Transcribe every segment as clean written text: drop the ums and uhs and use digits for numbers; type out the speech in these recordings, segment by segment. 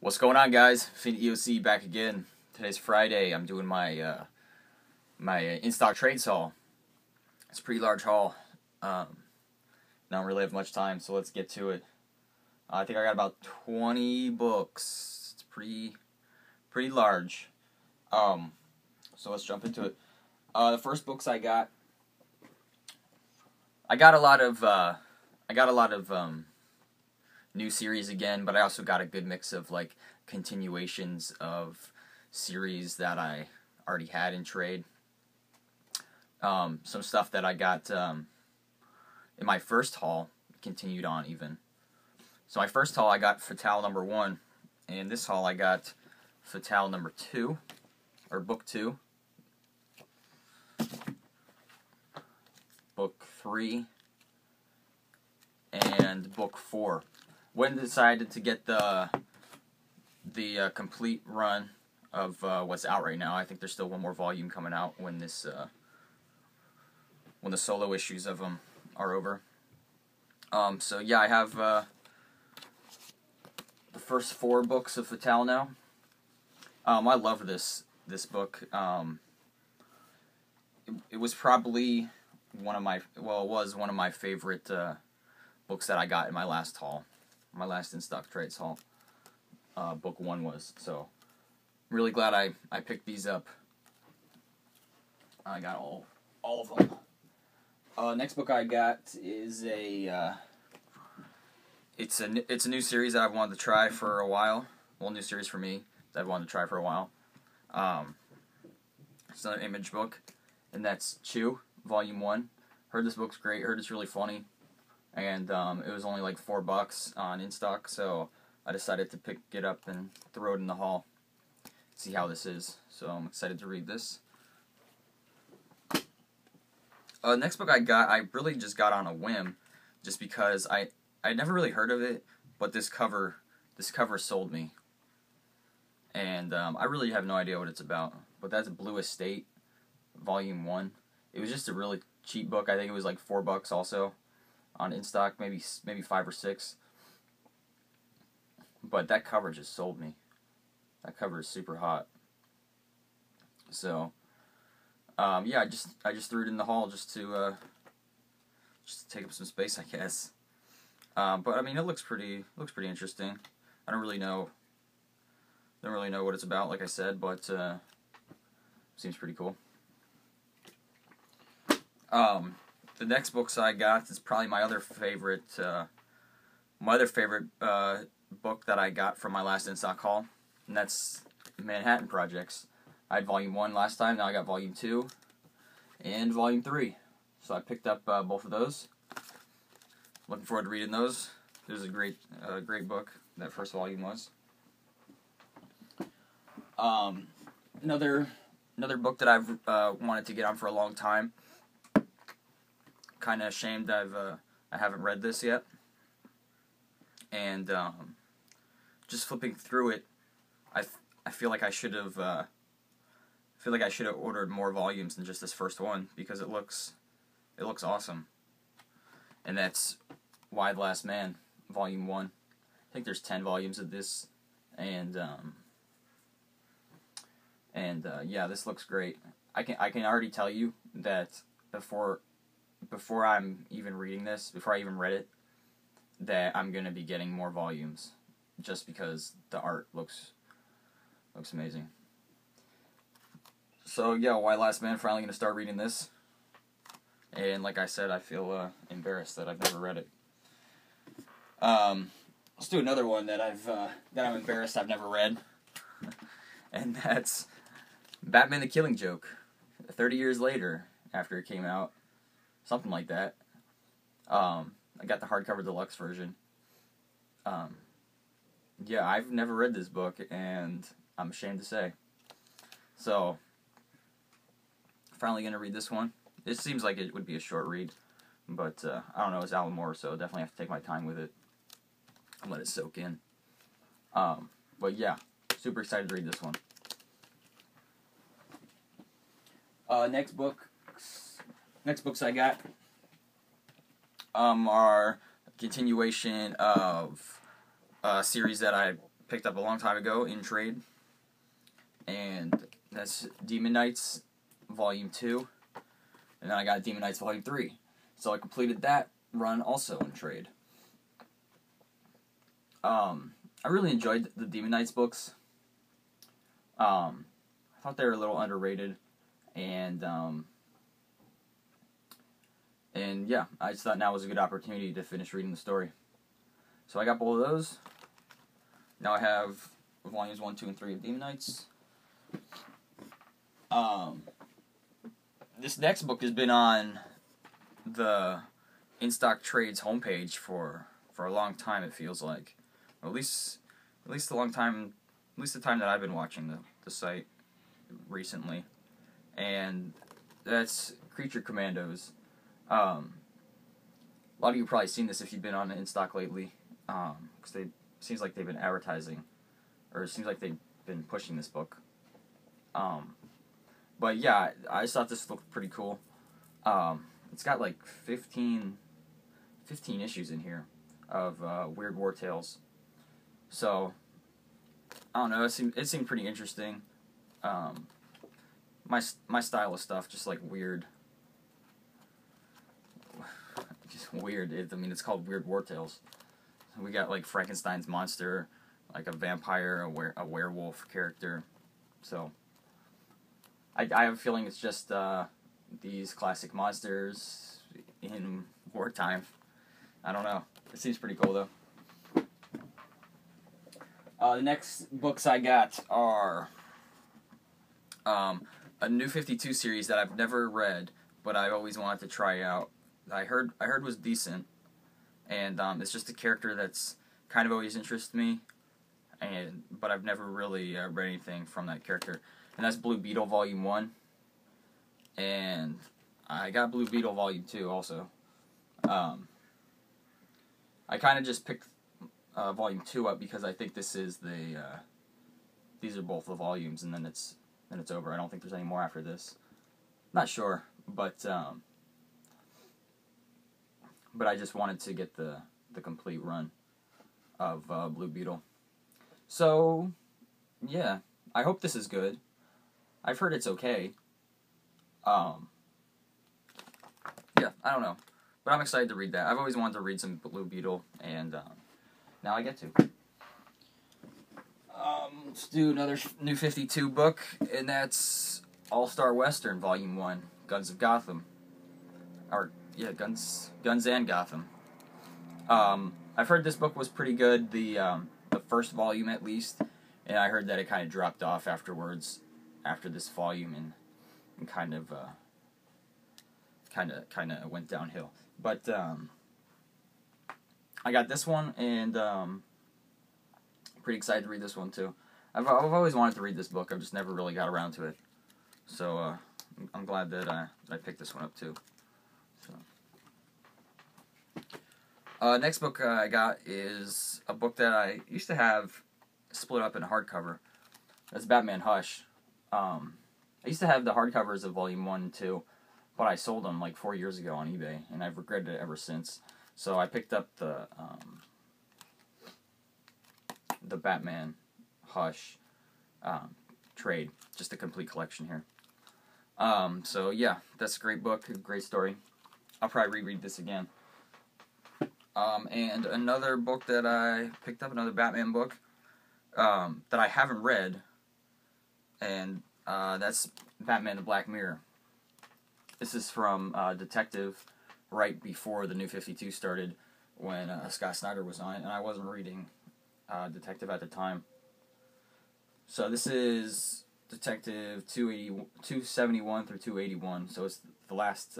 What's going on, guys? Infinity EOC back again. Today's Friday. I'm doing my my Instocktrades Haul. It's a pretty large haul. Don't really have much time, so let's get to it. I think I got about 20 books. It's pretty large. So let's jump into it. The first books I got a lot of new series again, but I also got a good mix of like continuations of series that I already had in trade. Some stuff that I got in my first haul continued on even. So my first haul I got Fatale number 1, and this haul I got Fatale number 2, or book 2, book 3, and book 4. When decided to get the complete run of what's out right now. I think there's still one more volume coming out when this when the solo issues of them are over. So yeah, I have the first 4 books of Fatale now. I love this book. It was probably one of my favorite books that I got in my last haul. My last Instocktrades Haul. Book 1 was. So, really glad I picked these up. I got all of them. Next book I got is it's a new series that I've wanted to try for a while. Well, new series for me that I've wanted to try for a while. It's another Image book, and that's Chew, Volume 1. Heard this book's great. Heard it's really funny. And it was only like $4 on InStock, so I decided to pick it up and throw it in the haul, see how this is. So I'm excited to read this. Next book I really just got on a whim, just because I never really heard of it, but this cover sold me, and I really have no idea what it's about. But that's Blue Estate, Volume 1. It was just a really cheap book. I think it was like $4 also on InStock, maybe 5 or 6. But that cover just sold me. That cover is super hot. So, yeah, I just threw it in the haul just to take up some space, I guess. But I mean, it looks pretty interesting. I don't really know what it's about, like I said, but seems pretty cool. The next books I got is probably my other favorite book that I got from my last InStock haul, and that's Manhattan Projects. I had Volume 1 last time, now I got Volume 2 and Volume 3. So I picked up both of those. Looking forward to reading those. It was a great book, that first volume was. Another book that I've wanted to get on for a long time. Kind of ashamed I haven't read this yet, and just flipping through it, I feel like I should have ordered more volumes than just this first one, because it looks awesome. And that's Why the Last Man, Volume 1. I think there's 10 volumes of this, and yeah, this looks great. I can already tell you that before I'm even reading this, before I even read it, that I'm going to be getting more volumes, just because the art looks amazing. So yeah, Why Last Man, finally going to start reading this. And like I said, I feel embarrassed that I've never read it. Let's do another one that I'm embarrassed I've never read. And that's Batman the Killing Joke, 30 years later after it came out. Something like that. I got the hardcover deluxe version. Yeah, I've never read this book, and I'm ashamed to say. So, finally going to read this one. It seems like it would be a short read, but I don't know, it's Alan Moore, so definitely have to take my time with it and let it soak in. But yeah, super excited to read this one. Next books I got are a continuation of a series that I picked up a long time ago in trade, and that's Demon Knights Volume 2, and then I got Demon Knights Volume 3. So I completed that run also in trade. I really enjoyed the Demon Knights books. I thought they were a little underrated, and yeah, I just thought now was a good opportunity to finish reading the story. So I got both of those. Now I have volumes 1, 2, and 3 of Demon Knights. This next book has been on the Instocktrades homepage for a long time. It feels like, or at least a long time, at least the time that I've been watching the site recently, and that's Creature Commandos. A lot of you have probably seen this if you've been on InStock lately, because seems like they've been advertising, or it seems like they've been pushing this book. But yeah, I just thought this looked pretty cool. It's got like 15 issues in here of Weird War Tales. So I don't know. It seemed pretty interesting. My style of stuff, just like weird, just weird. I mean, it's called Weird War Tales. We got like Frankenstein's monster, like a vampire, a werewolf character. So I have a feeling it's just these classic monsters in wartime. I don't know. It seems pretty cool though. The next books I got are a New 52 series that I've never read, but I've always wanted to try out. I heard was decent, and it's just a character that's kind of always interested me, but I've never really read anything from that character, and that's Blue Beetle Volume 1, and I got Blue Beetle Volume 2 also. I kind of just picked Volume 2 up because I think this is these are both the volumes, and then it's over. I don't think there's any more after this. Not sure, but I just wanted to get the complete run of Blue Beetle. So yeah, I hope this is good. I've heard it's okay. Yeah, I don't know, but I'm excited to read that. I've always wanted to read some Blue Beetle, and now I get to. Let's do another New 52 book, and that's All-Star Western Volume 1, Guns of Gotham. Yeah, Guns and Gotham. I've heard this book was pretty good, the first volume at least, and I heard that it kind of dropped off afterwards, after this volume, and kind of went downhill. But I got this one, and pretty excited to read this one too. I've always wanted to read this book. I've just never really got around to it. So I'm glad that I picked this one up too. So next book I got is a book that I used to have split up in hardcover. That's Batman Hush. I used to have the hardcovers of Volume 1 and 2, but I sold them like 4 years ago on eBay, and I've regretted it ever since. So I picked up the Batman Hush trade, just a complete collection here. So yeah, that's a great book, a great story. I'll probably reread this again. And another book that I picked up, another Batman book, that I haven't read, and that's Batman the Black Mirror. This is from Detective, right before the New 52 started, when Scott Snyder was on it, and I wasn't reading Detective at the time. So this is Detective 271 through 281, so it's the last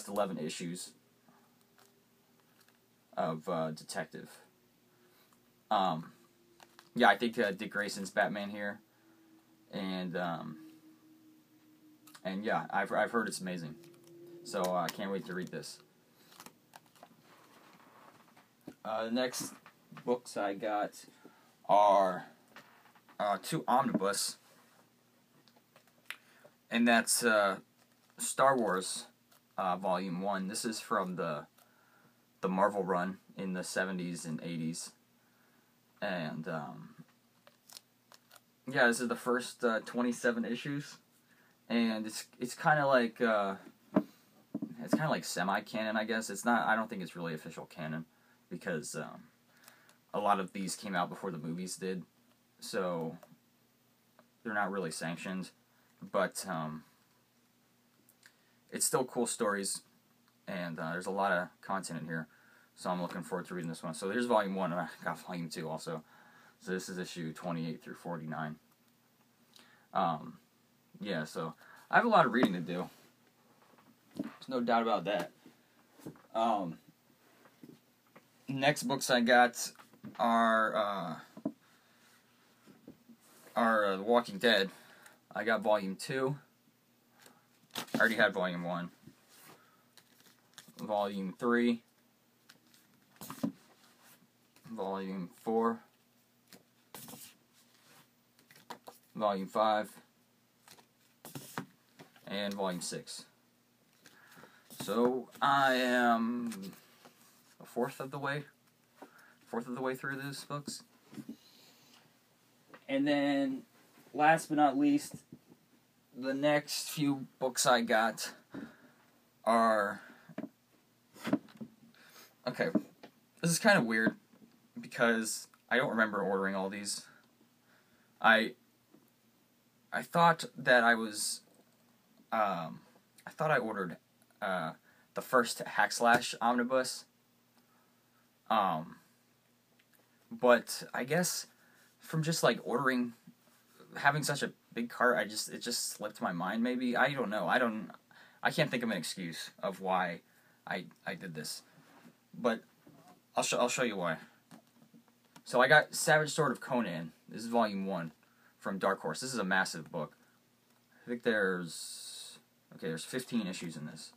11 issues of Detective. Yeah, I think Dick Grayson's Batman here, and yeah, I've heard it's amazing, so I can't wait to read this. The next books I got are two omnibus, and that's Star Wars Volume 1. This is from the Marvel run in the 70s and 80s, And yeah, this is the first 27 issues, and it's kind of like semi-canon, I guess. It's not. I don't think it's really official canon, because a lot of these came out before the movies did, so they're not really sanctioned. But it's still cool stories, and there's a lot of content in here, so I'm looking forward to reading this one. So here's Volume 1, and I got Volume 2 also. So this is issue 28 through 49. Yeah, so I have a lot of reading to do. There's no doubt about that. Next books I got are The Walking Dead. I got Volume 2. I already had Volume 1. Volume 3. Volume 4. Volume 5. And Volume 6. So I am a fourth of the way through these books. And then, last but not least, the next few books I got are... Okay, this is kind of weird, because I don't remember ordering all these. I thought that I was... I thought I ordered the first Hack Slash omnibus. But I guess from just like ordering, having such a big cart, it just slipped my mind. Maybe, I don't know. I can't think of an excuse of why I did this. But I'll show you why. So I got Savage Sword of Conan. This is Volume 1 from Dark Horse. This is a massive book. I think there's 15 issues in this.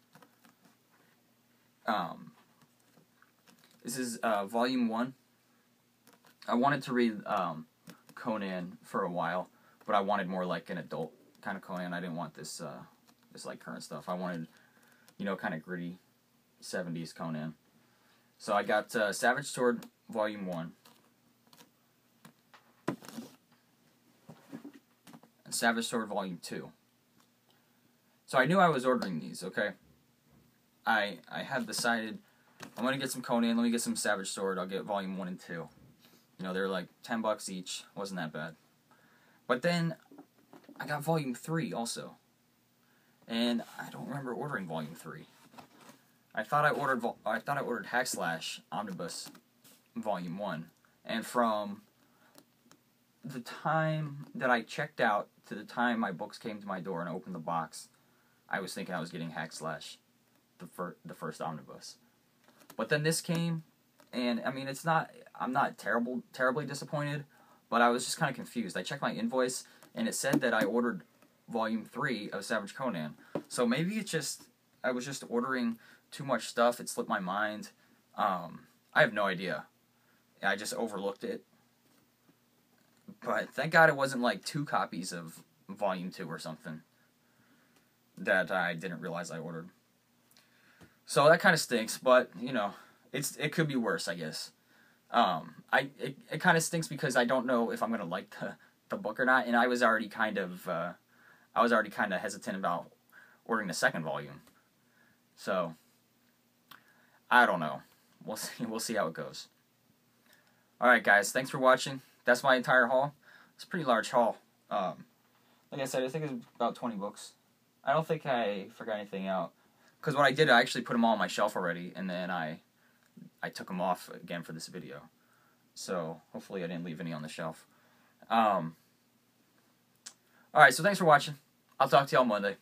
This is Volume 1. I wanted to read Conan for a while, but I wanted more like an adult kind of Conan. I didn't want this like current stuff. I wanted, kind of gritty 70s Conan. So I got Savage Sword Volume 1. And Savage Sword Volume 2. So I knew I was ordering these, okay? I had decided, I'm going to get some Conan, let me get some Savage Sword, I'll get Volume 1 and 2. They're like $10 each, wasn't that bad. But then, I got Volume 3 also. And I don't remember ordering Volume 3. I thought I ordered Hack Slash Omnibus Volume 1. And from the time that I checked out to the time my books came to my door and I opened the box, I was thinking I was getting Hack Slash, the first omnibus. But then this came, and I mean, I'm not terribly disappointed, but I was just kind of confused. I checked my invoice, and it said that I ordered Volume 3 of Savage Conan. So maybe I was just ordering too much stuff, it slipped my mind. I have no idea. I just overlooked it. But thank God it wasn't like 2 copies of Volume 2 or something that I didn't realize I ordered. So that kind of stinks, but, it could be worse, I guess. It kind of stinks because I don't know if I'm going to like the book or not, and I was already kind of hesitant about ordering the second volume. So, I don't know. We'll see how it goes. Alright guys, thanks for watching. That's my entire haul. It's a pretty large haul. Like I said, I think it's about 20 books. I don't think I forgot anything out. Because what I did, I actually put them all on my shelf already, and then I took them off again for this video. So, hopefully I didn't leave any on the shelf. Alright, so thanks for watching. I'll talk to y'all Monday.